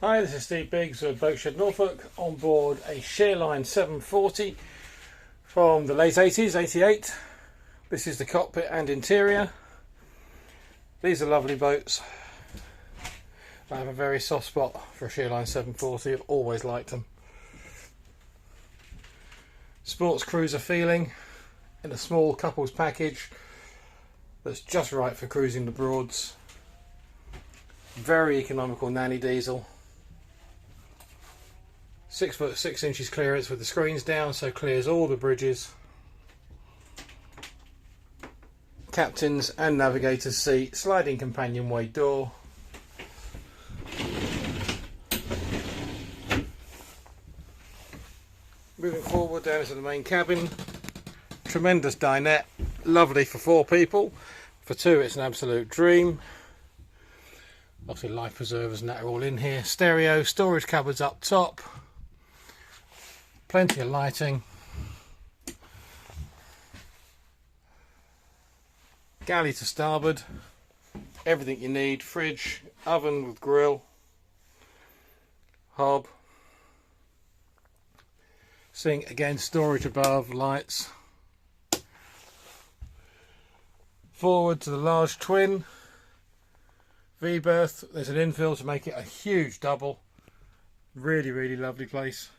Hi, this is Steve Biggs of Boatshed, Norfolk, on board a Sheerline 740 from the late 80s, 88. This is the cockpit and interior. These are lovely boats. I have a very soft spot for a Sheerline 740, I've always liked them. Sports cruiser feeling in a small couples package that's just right for cruising the Broads. Very economical nanny diesel. 6 foot 6 inches clearance with the screens down, so clears all the bridges. Captain's and navigator's seat, sliding companionway door. Moving forward down into the main cabin. Tremendous dinette, lovely for 4 people. For 2 it's an absolute dream. Obviously life preservers and that are all in here. Stereo, storage cupboards up top. Plenty of lighting. Galley to starboard. Everything you need. Fridge, oven with grill. Hob. Sink again, storage above, lights. Forward to the large twin. V-berth. There's an infill to make it a huge double. Really lovely place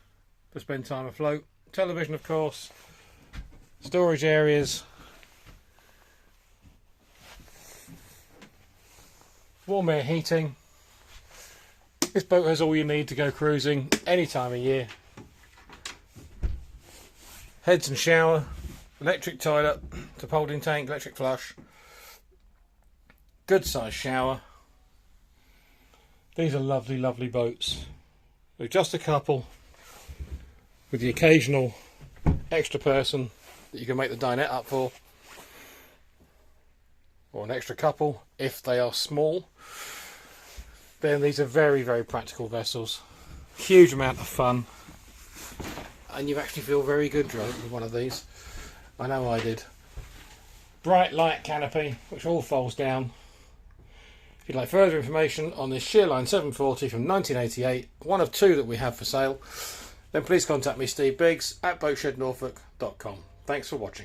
to spend time afloat. Television, of course. Storage areas. Warm air heating. This boat has all you need to go cruising any time of year. Heads and shower. Electric toilet. Top holding tank. Electric flush. Good sized shower. These are lovely boats. They're just a couple, with the occasional extra person that you can make the dinette up for, or an extra couple if they are small. Then these are very practical vessels. Huge amount of fun, and you actually feel very good drunk with one of these. I know I did. Bright light canopy which all folds down. If you'd like further information on this Sheerline 740 from 1988, one of 2 that we have for sale, then please contact me, Steve Biggs, at boatshednorfolk.com. Thanks for watching.